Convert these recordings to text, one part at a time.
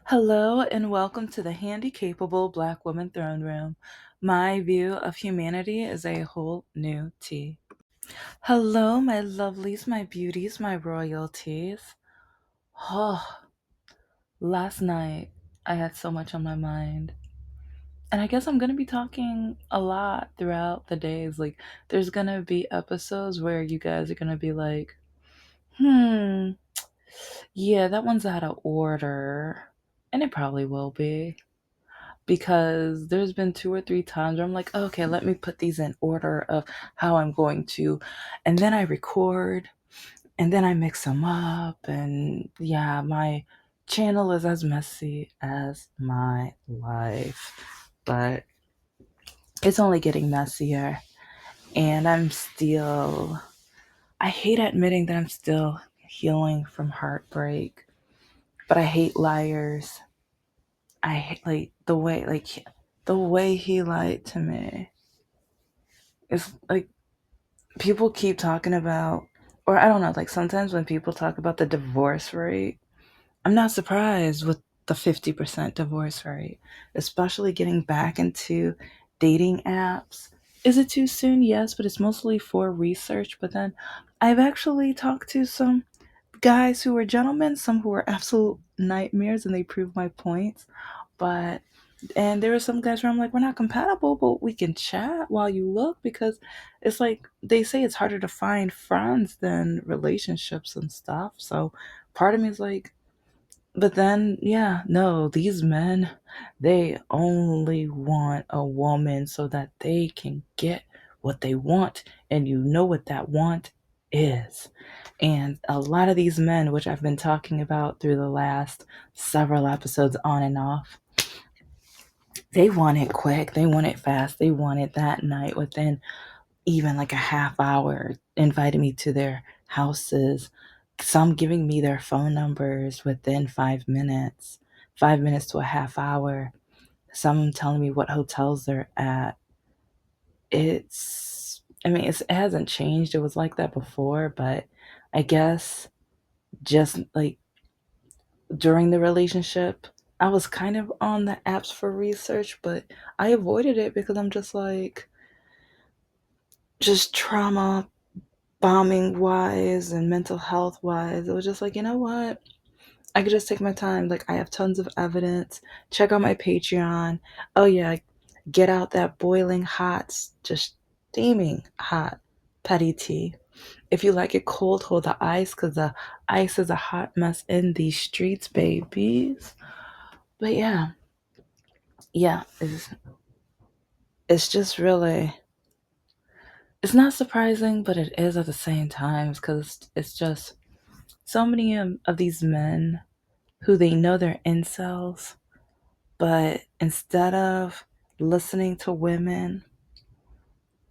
Hello and welcome to the Handicapable Black Woman Throne Room. My view of humanity is a whole new tea. Hello, my lovelies, my beauties, my royalties. Oh, last night I had so much on my mind. And I guess I'm going to be talking a lot throughout the days. Like, there's going to be episodes where you guys are going to be like, hmm, yeah, that one's out of order. And it probably will be. Because there's been two or three times where I'm like, okay, let me put these in order of how I'm going to, and then I record, and then I mix them up, and yeah, my channel is as messy as my life, but it's only getting messier, and I hate admitting that I'm still healing from heartbreak, but I hate liars. I hate the way he lied to me. It's like people keep talking about, or I don't know, like sometimes when people talk about the divorce rate, I'm not surprised with the 50% divorce rate, especially getting back into dating apps. Is it too soon? Yes, but it's mostly for research. But then I've actually talked to some guys who were gentlemen, some who were absolute nightmares, and they proved my points. But and there were some guys where I'm like, we're not compatible, but we can chat while you look because it's like they say it's harder to find friends than relationships and stuff. So part of me is like, but then, yeah, no, these men, they only want a woman so that they can get what they want. And you know what that want is. And a lot of these men, which I've been talking about through the last several episodes on and off, they want it quick, they want it fast, they want it that night within even like a half hour, inviting me to their houses, some giving me their phone numbers within 5 minutes, 5 minutes to a half hour, some telling me what hotels they're at. It hasn't changed. It was like that before, but I guess just like during the relationship, I was kind of on the apps for research, but I avoided it because I'm just like, just trauma bombing wise and mental health wise. It was just like, you know what? I could just take my time. Like, I have tons of evidence. Check out my Patreon. Oh, yeah. Get out that boiling hot, just steaming hot petty tea. If you like it cold, hold the ice because the ice is a hot mess in these streets, babies. But yeah, it's just really, it's not surprising, but it is at the same time because it's just so many of these men who they know they're incels, but instead of listening to women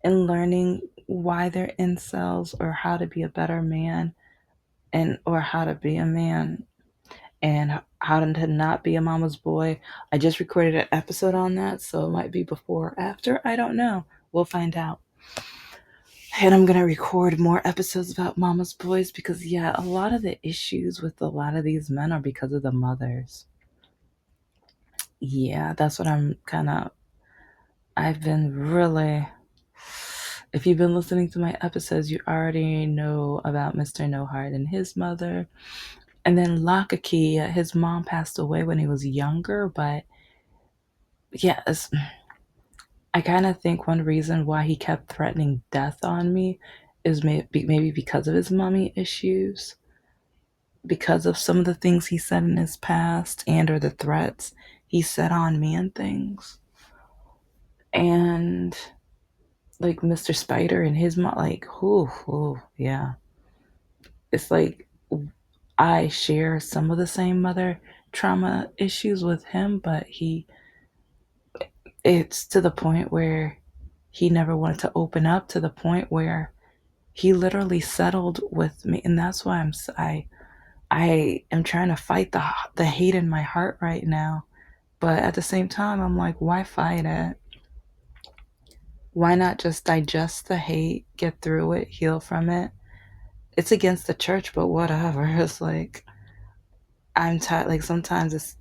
and learning why they're incels or how to be a better man and or how to be a man and how to not be a mama's boy. I just recorded an episode on that, so it might be before or after. I don't know. We'll find out. And I'm going to record more episodes about mama's boys because, yeah, a lot of the issues with a lot of these men are because of the mothers. Yeah, that's what I've been really. If you've been listening to my episodes, you already know about Mr. No Heart and his mother. And then Lakaki, his mom passed away when he was younger, but yes, I kind of think one reason why he kept threatening death on me is maybe because of his mommy issues, because of some of the things he said in his past and or the threats he said on me and things. And like Mr. Spider and his mom, like, yeah. It's like I share some of the same mother trauma issues with him, but it's to the point where he never wanted to open up, to the point where he literally settled with me. And that's why I am trying to fight the hate in my heart right now. But at the same time, I'm like, why fight it? Why not just digest the hate, get through it, heal from it? It's against the church, but whatever. It's like I'm tired. Like sometimes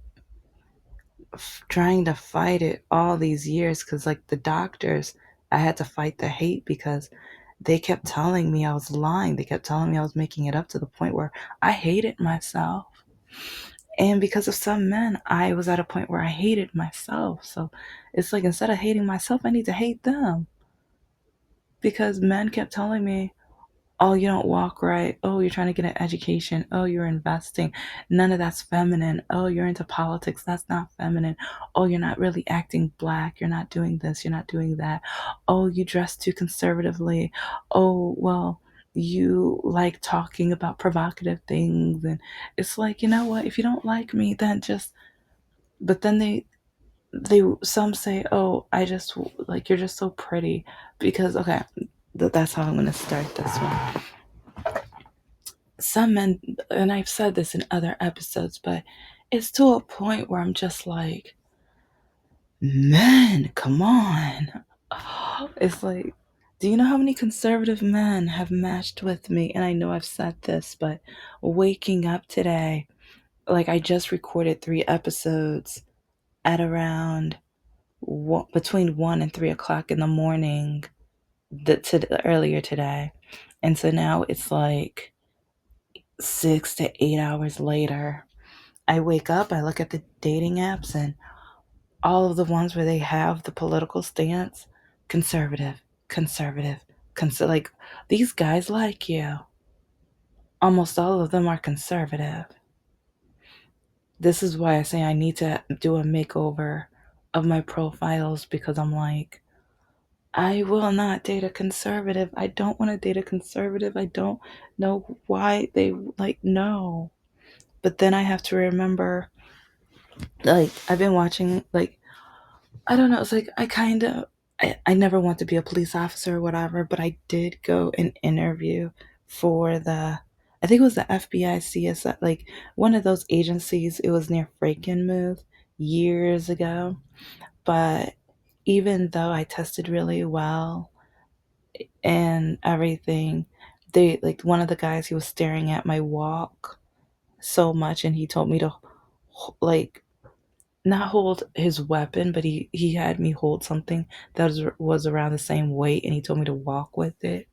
trying to fight it all these years because, like, the doctors, I had to fight the hate because they kept telling me I was lying. They kept telling me I was making it up to the point where I hated myself. And because of some men, I was at a point where I hated myself. So it's like instead of hating myself, I need to hate them because men kept telling me, oh, you don't walk right. Oh, you're trying to get an education. Oh, you're investing. None of that's feminine. Oh, you're into politics. That's not feminine. Oh, you're not really acting black. You're not doing this. You're not doing that. Oh, you dress too conservatively. Oh, well, you like talking about provocative things. And it's like, you know what? If you don't like me, then just, but then some say, oh, I just, like, you're just so pretty. Because, okay, that's how I'm going to start this one. Some men, and I've said this in other episodes, but it's to a point where I'm just like, men, come on. It's like, do you know how many conservative men have matched with me? And I know I've said this, but waking up today, like, I just recorded 3 episodes at around between 1 and 3 o'clock in the morning, earlier today. And so now it's like 6 to 8 hours later. I wake up, I look at the dating apps, and all of the ones where they have the political stance, conservative, conservative, like, these guys like you. Almost all of them are conservative. This is why I say I need to do a makeover of my profiles because I'm like, I will not date a conservative. I don't want to date a conservative. I don't know why they, like, no. But then I have to remember, like, I've been watching, like, I don't know. It's like I never want to be a police officer or whatever, but I did go and interview for I think it was the FBI CSI, like one of those agencies. It was near Frankenmuth years ago. But even though I tested really well and everything, like, one of the guys, he was staring at my walk so much, and he told me to, like, not hold his weapon, but he had me hold something that was around the same weight, and he told me to walk with it.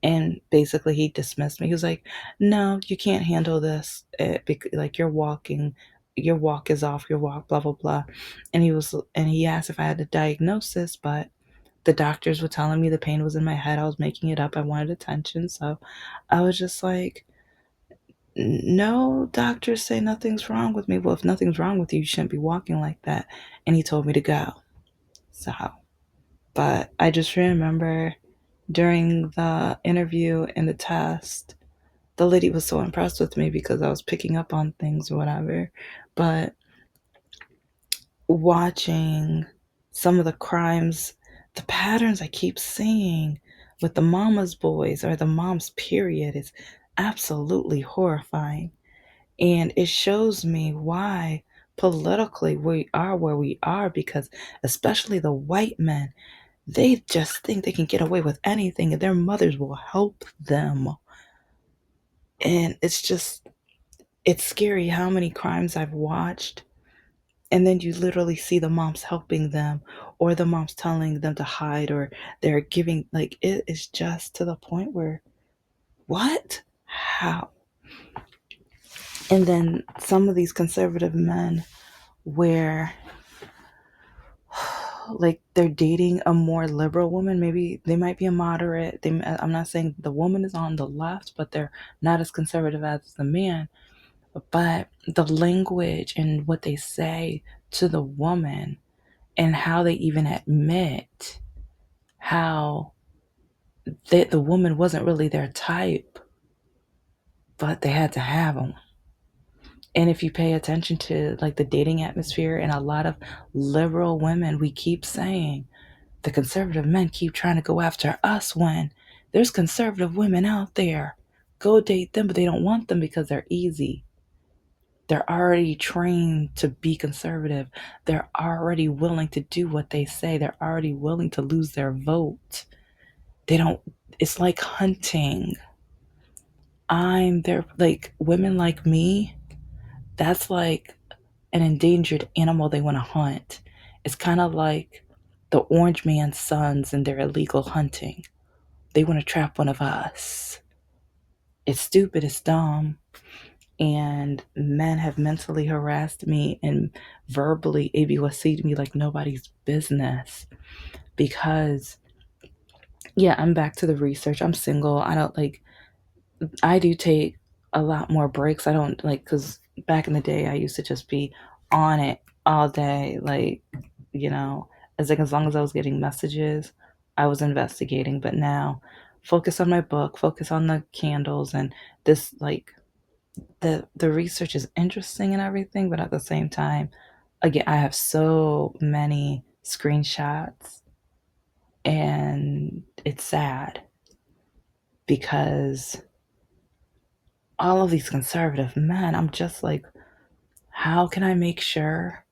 And basically, he dismissed me. He was like, "No, you can't handle this. Like, you're walking, your walk is off. Your walk, blah blah blah." And he asked if I had a diagnosis, but the doctors were telling me the pain was in my head. I was making it up. I wanted attention, so I was just like, no, doctors say nothing's wrong with me. Well, if nothing's wrong with you, you shouldn't be walking like that. And he told me to go. So, but I just remember during the interview and the test, the lady was so impressed with me because I was picking up on things or whatever. But watching some of the crimes, the patterns I keep seeing with the mama's boys or the mom's period is absolutely horrifying. And it shows me why politically we are where we are because, especially the white men, they just think they can get away with anything and their mothers will help them. And it's scary how many crimes I've watched. And then you literally see the moms helping them or the moms telling them to hide or they're giving, like, it is just to the point where, what? How? And then some of these conservative men where, like, they're dating a more liberal woman. Maybe they might be a moderate. I'm not saying the woman is on the left, but they're not as conservative as the man. But the language and what they say to the woman and how they even admit how the woman wasn't really their type, but they had to have them. And if you pay attention to, like, the dating atmosphere and a lot of liberal women, we keep saying, the conservative men keep trying to go after us when there's conservative women out there. Go date them, but they don't want them because they're easy. They're already trained to be conservative. They're already willing to do what they say. They're already willing to lose their vote. They don't, it's like hunting. I'm there, like, women like me, that's like an endangered animal they want to hunt. It's kind of like the orange man's sons and their illegal hunting. They want to trap one of us. It's stupid, it's dumb. And men have mentally harassed me and verbally ABWC'd me like nobody's business because, yeah, I'm back to the research. I'm single. I don't like, I do take a lot more breaks. I don't like, because back in the day, I used to just be on it all day. Like, you know, as long as I was getting messages, I was investigating. But now, focus on my book, focus on the candles, and this, like, the research is interesting and everything, but at the same time, again, I have so many screenshots, and it's sad because all of these conservative men, I'm just like, how can I make sure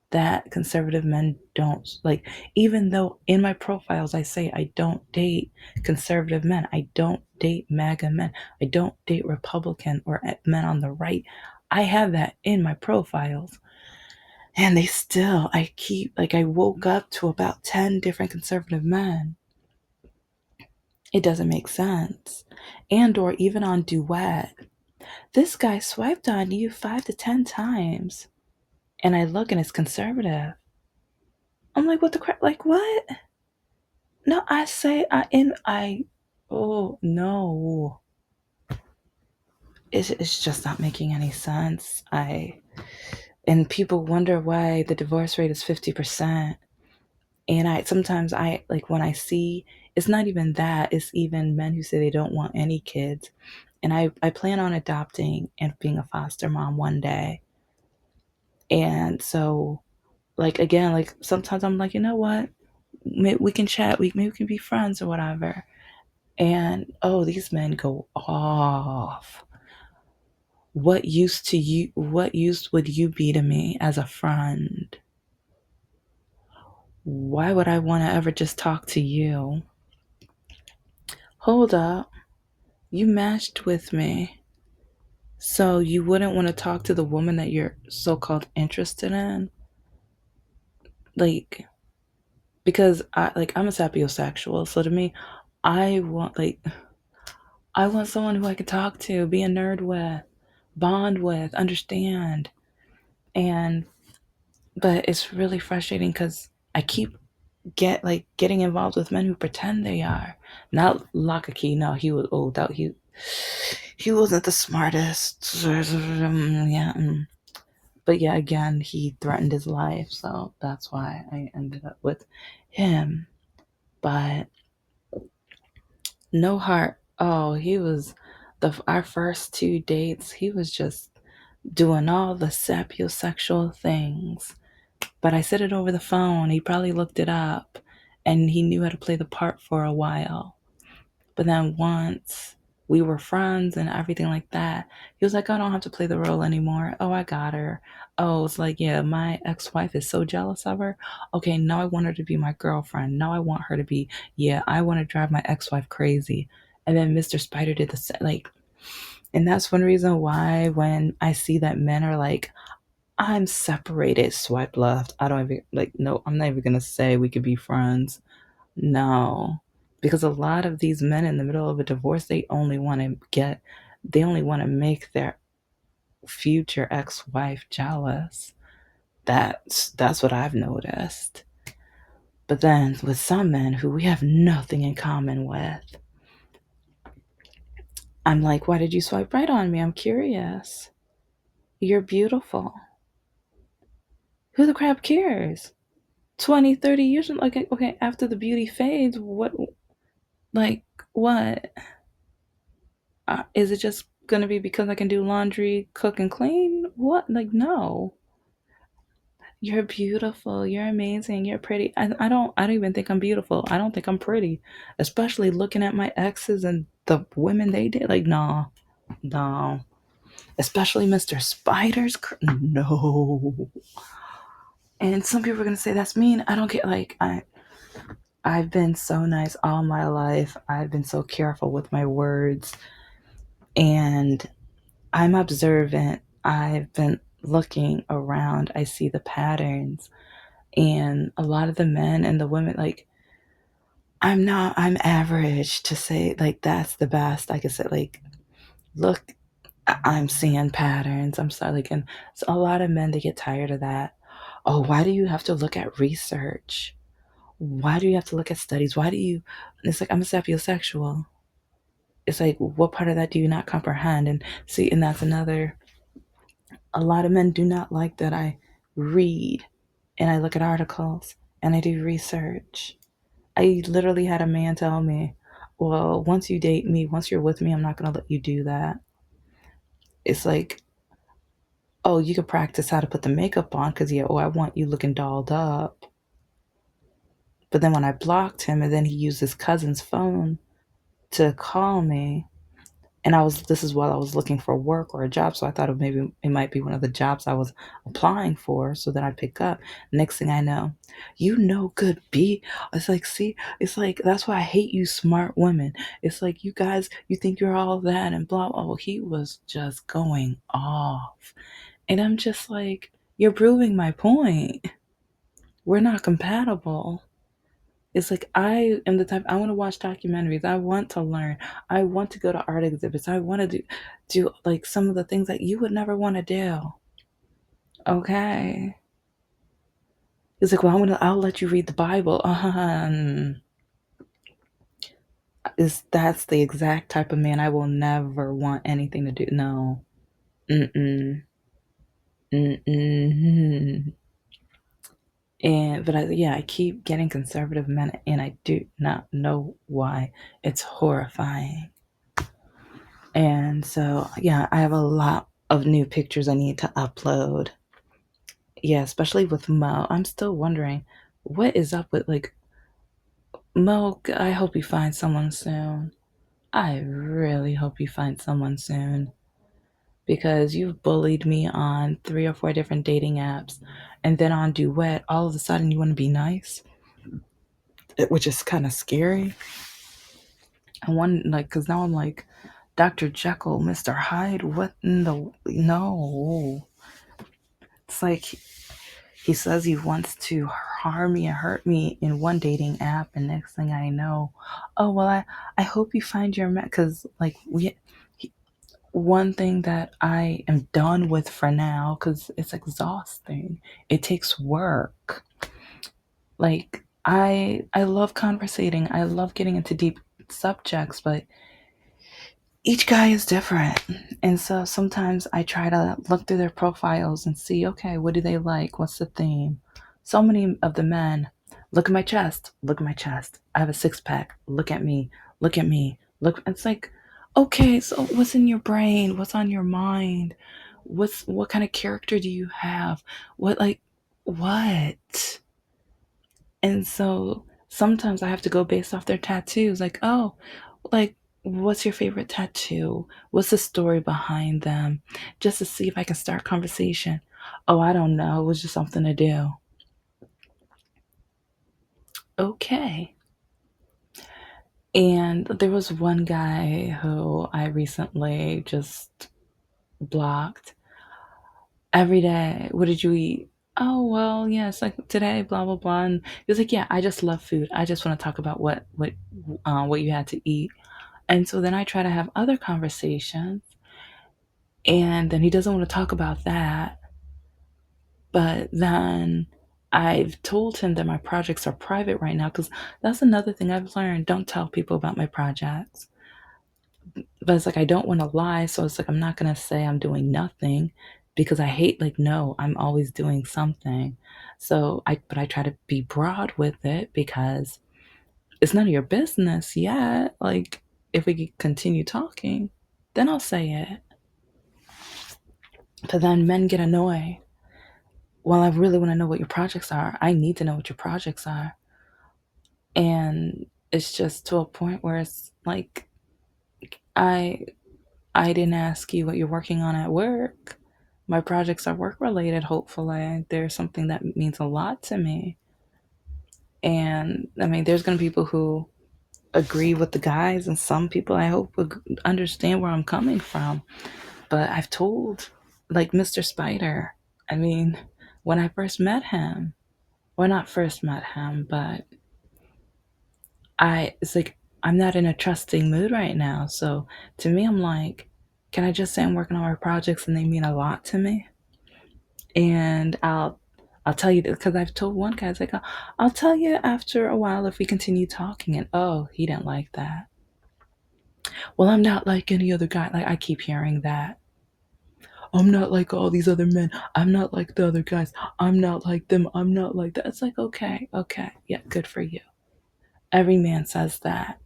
that conservative men don't, like, even though in my profiles I say I don't date conservative men, I don't date MAGA men, I don't date Republican or men on the right. I have that in my profiles. And they still, I keep, like, I woke up to about 10 different conservative men. It doesn't make sense. And, or even on Duet, this guy swiped on you 5 to 10 times. And I look and it's conservative. I'm like, what the crap? Like, what? No, I say, oh, no. It's just not making any sense. And people wonder why the divorce rate is 50%. And sometimes like when I see, it's not even that, it's even men who say they don't want any kids. And I plan on adopting and being a foster mom one day. And so, like, again, like sometimes I'm like, you know what? Maybe we can chat, maybe we can be friends or whatever. And oh, these men go off. What use would you be to me as a friend? Why would I want to ever just talk to you? Hold up. You matched with me. So you wouldn't want to talk to the woman that you're so-called interested in? Like, because I'm a sapiosexual, so to me, I want like I want someone who I can talk to, be a nerd with, bond with, understand. And but it's really frustrating because I keep getting involved with men who pretend they are. Not Lakaki, no, he was old out. He wasn't the smartest. Yeah. But yeah, again, he threatened his life, so that's why I ended up with him. But no heart. Oh, he was our first 2 dates. He was just doing all the sapiosexual things. But I said it over the phone. He probably looked it up, and he knew how to play the part for a while. But then once we were friends and everything like that, he was like, I don't have to play the role anymore. Oh, I got her. Oh, it's like, yeah, my ex wife is so jealous of her. Okay, now I want her to be my girlfriend. Now I want her to be, yeah, I want to drive my ex wife crazy. And then Mr. Spider did the same. Like, and that's one reason why when I see that men are like, I'm separated, swipe left. I don't even, like, no, I'm not even going to say we could be friends. No, because a lot of these men in the middle of a divorce, they only want to make their future ex-wife jealous. That's what I've noticed. But then with some men who we have nothing in common with, I'm like, why did you swipe right on me? I'm curious. You're beautiful. Who the crap cares? 20, 30 years, like, okay, after the beauty fades, like, what? Is it just gonna be because I can do laundry, cook, and clean? What? Like, no. You're beautiful. You're amazing. You're pretty. I don't even think I'm beautiful. I don't think I'm pretty. Especially looking at my exes and the women they did. Like, no, no. Especially Mr. Spider's. No. And some people are gonna say that's mean. I don't get, like, I've been so nice all my life. I've been so careful with my words, and I'm observant. I've been looking around, I see the patterns. And a lot of the men and the women, like, I'm average to say, like, that's the best I could say. Like, look, I'm seeing patterns. I'm sorry. Like, and so a lot of men, they get tired of that. Oh, why do you have to look at research? Why do you have to look at studies? Why do you? It's like, I'm a sapiosexual. It's like, what part of that do you not comprehend? And see, and that's another. A lot of men do not like that I read and I look at articles and I do research. I literally had a man tell me, well, once you date me, once you're with me, I'm not going to let you do that. It's like, oh, you could practice how to put the makeup on because, yeah, oh, I want you looking dolled up. But then when I blocked him and then he used his cousin's phone to call me, and this is while I was looking for work or a job, so I thought maybe it might be one of the jobs I was applying for, so that I'd pick up. Next thing I know, you know, good B. It's like, see, it's like, that's why I hate you smart women. It's like, you guys, you think you're all that and blah, blah. Oh, he was just going off. And I'm just like, you're proving my point. We're not compatible. It's like, I am the type, I want to watch documentaries. I want to learn. I want to go to art exhibits. I want to do like some of the things that you would never want to do. Okay. It's like, well, I'll let you read the Bible. Is That's the exact type of man I will never want anything to do. No. Mm-mm. Mm-mm. And but yeah, I keep getting conservative men, and I do not know why. It's horrifying. And so, yeah, I have a lot of new pictures I need to upload. Yeah, especially with Mo. I'm still wondering what is up with, like, Mo. I hope you find someone soon. I really hope you find someone soon because you've bullied me on 3 or 4 different dating apps, and then on Duet, all of a sudden you want to be nice, which is kind of scary. I want, like, because now I'm like, Dr. Jekyll, Mr. Hyde. What in the no? It's like he says he wants to harm me and hurt me in one dating app, and next thing I know, oh well, I hope you find your match. Because, like, one thing that I am done with for now, because it's exhausting. It takes work. Like, I love conversating. I love getting into deep subjects, but each guy is different. And so sometimes I try to look through their profiles and see, okay, what do they like? What's the theme? So many of the men, look at my chest, look at my chest. I have a six pack. Look at me, look at me. Look, it's like, okay, so what's in your brain? What's on your mind? What kind of character do you have? What? And so sometimes I have to go based off their tattoos. Like, oh, like, what's your favorite tattoo? What's the story behind them? Just to see if I can start conversation. Oh, I don't know. It was just something to do. Okay. And there was one guy who I recently just blocked. Every day, what did you eat? Oh, well, yeah, it's like today, blah blah blah. And he was like, yeah, I just love food. I just want to talk about what you had to eat. And so then I try to have other conversations, and then he doesn't want to talk about that. But then I've told him that my projects are private right now, because that's another thing I've learned. Don't tell people about my projects. But it's like, I don't want to lie. So it's like, I'm not going to say I'm doing nothing because I hate, like, no, I'm always doing something. But I try to be broad with it because it's none of your business yet. Like, if we could continue talking, then I'll say it. But then men get annoyed. Well, I really want to know what your projects are. I need to know what your projects are. And it's just to a point where it's like, I I didn't ask you what you're working on at work. My projects are work related, hopefully. They're something that means a lot to me. And I mean, there's going to be people who agree with the guys, and some people I hope would understand where I'm coming from. But I've told like Mr. Spider. I mean, when I first met him, well, not first met him, but it's like I'm not in a trusting mood right now. So to me, I'm like, can I just say I'm working on my projects and they mean a lot to me? And I'll tell you because I've told one guy, it's like, I'll tell you after a while if we continue talking. And oh, he didn't like that. Well, I'm not like any other guy. Like I keep hearing that. I'm not like all these other men. I'm not like the other guys. I'm not like them. I'm not like that. It's like, okay, okay. Yeah, good for you. Every man says that.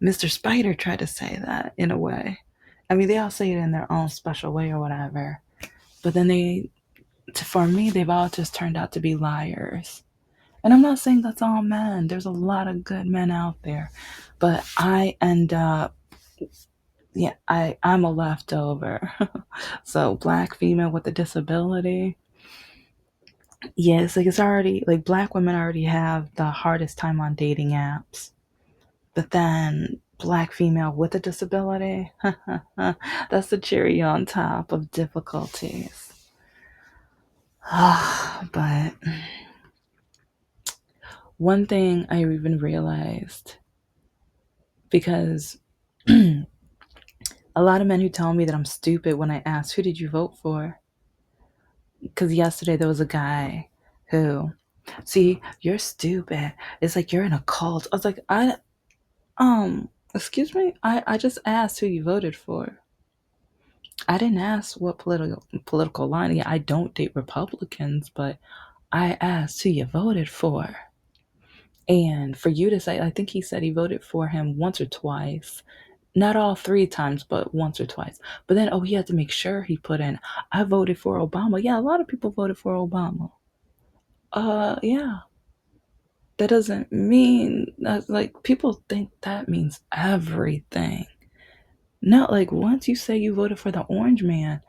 Mr. Spider tried to say that in a way. I mean, they all say it in their own special way or whatever. But then for me, they've all just turned out to be liars. And I'm not saying that's all men. There's a lot of good men out there. But I end up, yeah, I'm a leftover. So, black female with a disability. Yeah, it's like it's already, like, black women already have the hardest time on dating apps. But then, black female with a disability, that's the cherry on top of difficulties. But one thing I even realized, because a lot of men who tell me that I'm stupid when I ask, who did you vote for? Because yesterday there was a guy who, see, you're stupid. It's like you're in a cult. I was like, excuse me? I just asked who you voted for. I didn't ask what political line. Yeah, I don't date Republicans, but I asked who you voted for. And for you to say, I think he said he voted for him once or twice. Not all three times, but once or twice. But then, oh, he had to make sure he put in, I voted for Obama. Yeah, a lot of people voted for Obama. Yeah. That doesn't mean that, like, people think that means everything. Not like once you say you voted for the orange man,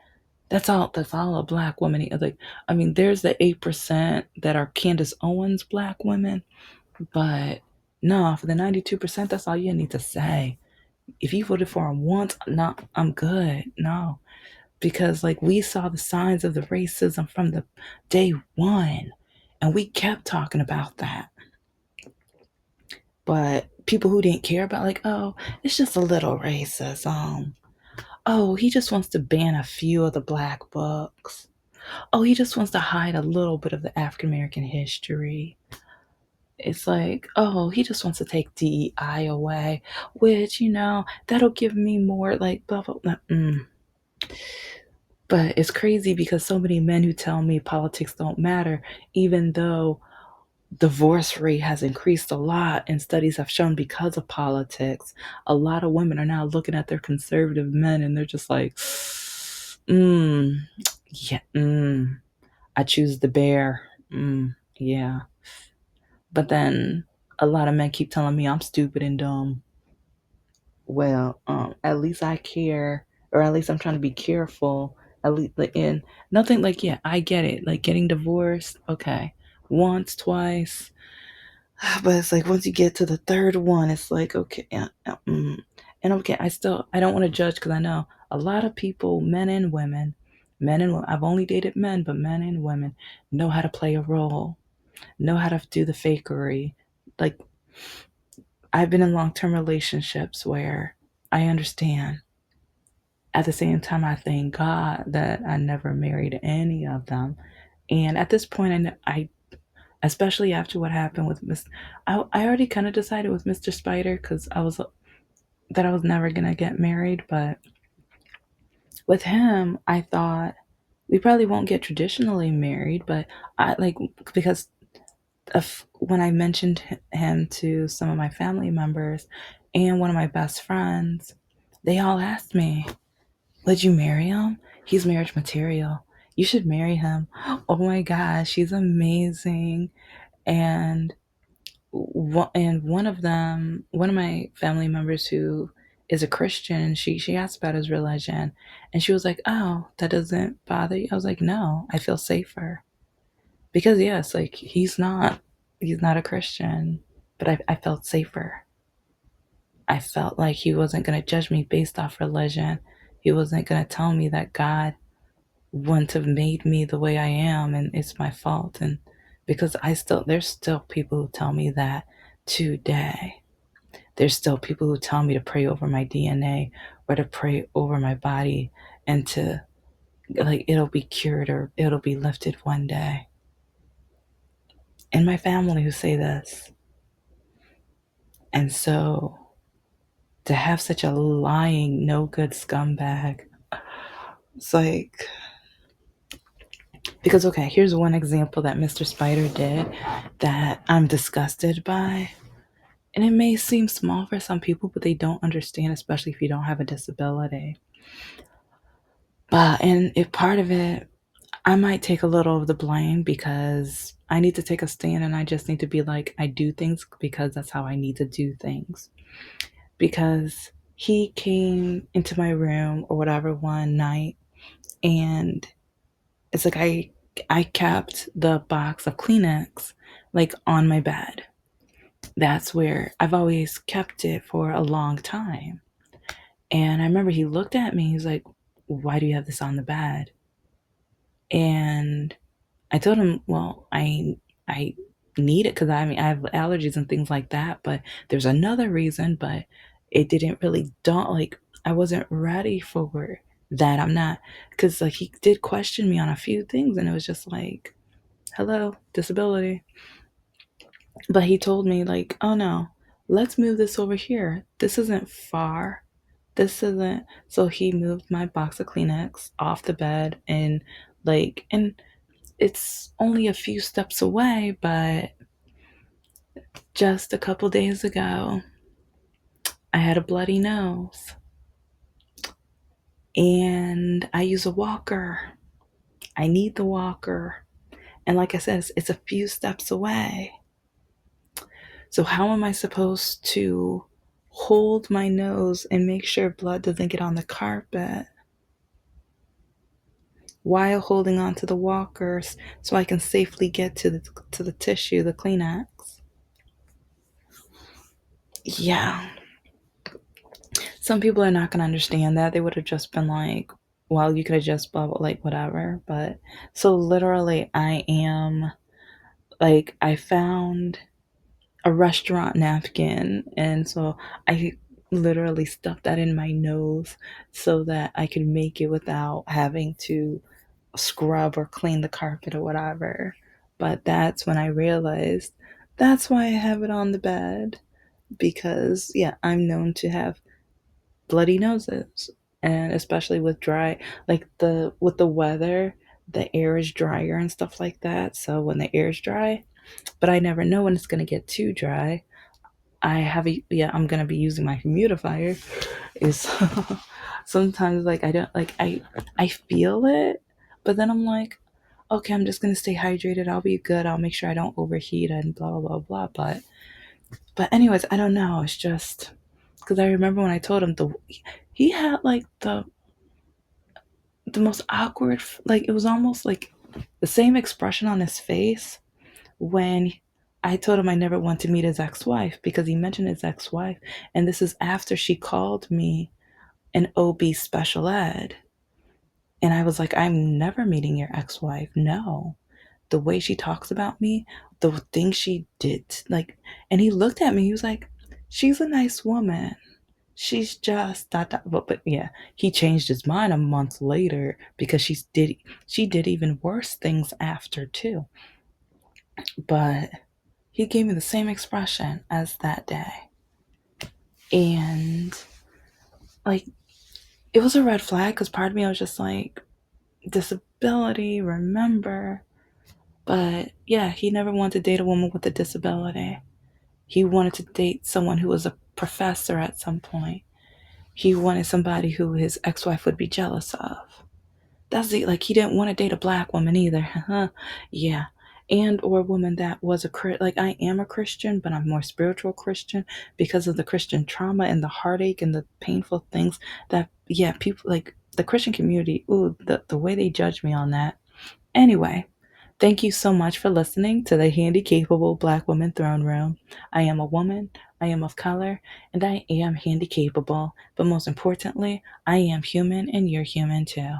that's all a black woman. Like, I mean, there's the 8% that are Candace Owens black women, but no, for the 92%, that's all you need to say. If you voted for him once, no, I'm good. No. Because like we saw the signs of the racism from the day one, and we kept talking about that. But people who didn't care about, like, oh, it's just a little racist. Oh, he just wants to ban a few of the black books. Oh, he just wants to hide a little bit of the African American history. It's like, oh, he just wants to take DEI away, which, that'll give me more, like, blah, blah, blah. But it's crazy because so many men who tell me politics don't matter, even though divorce rate has increased a lot and studies have shown because of politics, a lot of women are now looking at their conservative men and they're just like, yeah, I choose the bear. Yeah. But then a lot of men keep telling me I'm stupid and dumb. Well, at least I care, or at least I'm trying to be careful. At least, like, in nothing, like, yeah, I get it. Like getting divorced, okay, once, twice, but it's like once you get to the third one, it's like, okay, and okay, I don't want to judge because I know a lot of people, men and women. I've only dated men, but men and women know how to play a role, know how to do the fakery. Like, I've been in long term relationships where I understand. At the same time, I thank God that I never married any of them. And at this point, I especially after what happened with I already kind of decided with Mr. Spider because I was never gonna get married. But with him, I thought we probably won't get traditionally married. But I like, because of when I mentioned him to some of my family members and one of my best friends, they all asked me, would you marry him? He's marriage material. You should marry him. Oh my gosh, he's amazing. And one of my family members who is a Christian, she asked about his religion, and she was like, "Oh, that doesn't bother you?" I was like, "No, I feel safer because yes, like he's not a Christian, but I felt safer. I felt like he wasn't going to judge me based off religion. He wasn't going to tell me that God wouldn't have made me the way I am, and it's my fault. And because there's still people who tell me that today. There's still people who tell me to pray over my DNA or to pray over my body and to, like, it'll be cured or it'll be lifted one day. In my family who say this. And so to have such a lying, no good scumbag, it's like, because, okay, here's one example that Mr. Spider did that I'm disgusted by. And it may seem small for some people, but they don't understand, especially if you don't have a disability. And if part of it, I might take a little of the blame because I need to take a stand and I just need to be like, I do things because that's how I need to do things. Because he came into my room or whatever one night, and it's like I kept the box of Kleenex like on my bed. That's where I've always kept it for a long time. And I remember he looked at me, he's like, "Why do you have this on the bed?" And I told him, "Well, I need it because I mean I have allergies and things like that, but there's another reason, but it didn't really dawn, like, I wasn't ready for that. I'm not, because like he did question me on a few things, and it was just like, hello, disability. But he told me like, oh no, let's move this over here. This isn't far. This isn't. So he moved my box of Kleenex off the bed, and it's only a few steps away, but just a couple days ago, I had a bloody nose and I use a walker. I need the walker. And like I said, it's a few steps away. So, how am I supposed to hold my nose and make sure blood doesn't get on the carpet while holding on to the walkers so I can safely get to the tissue, the Kleenex? Yeah. Some people are not going to understand that. They would have just been like, well, you could have just blah, blah, like whatever. But so literally, I found a restaurant napkin. And so I literally stuffed that in my nose so that I could make it without having to scrub or clean the carpet or whatever. But that's when I realized that's why I have it on the bed. Because, yeah, I'm known to have bloody noses, and especially with dry, like the with the weather, the air is drier and stuff like that. So when the air is dry, but I never know when it's going to get too dry. I'm going to be using my humidifier. Is sometimes, like, I don't like I feel it, but then I'm like, okay, I'm just going to stay hydrated, I'll be good, I'll make sure I don't overheat and blah blah blah. But anyways, I don't know, it's just because I remember when I told him, he had like the most awkward, like, it was almost like the same expression on his face when I told him I never want to meet his ex-wife, because he mentioned his ex-wife, and this is after she called me an OB special ed. And I was like, I'm never meeting your ex-wife. No. The way she talks about me, the things she did, like, and he looked at me, he was like, she's a nice woman. She's just that, but yeah, he changed his mind a month later because she did even worse things after too. But he gave me the same expression as that day, and like, it was a red flag because part of me, I was just like, disability, remember? But yeah, he never wanted to date a woman with a disability. He wanted to date someone who was a professor at some point. He wanted somebody who his ex-wife would be jealous of. That's it. Like, he didn't want to date a black woman either. Yeah. And or a woman that was like, I am a Christian, but I'm more spiritual Christian because of the Christian trauma and the heartache and the painful things that, yeah, people like the Christian community, ooh, the way they judge me on that. Anyway, thank you so much for listening to the Handicapable Black Woman Throne Room. I am a woman, I am of color, and I am handicapable. But most importantly, I am human and you're human too.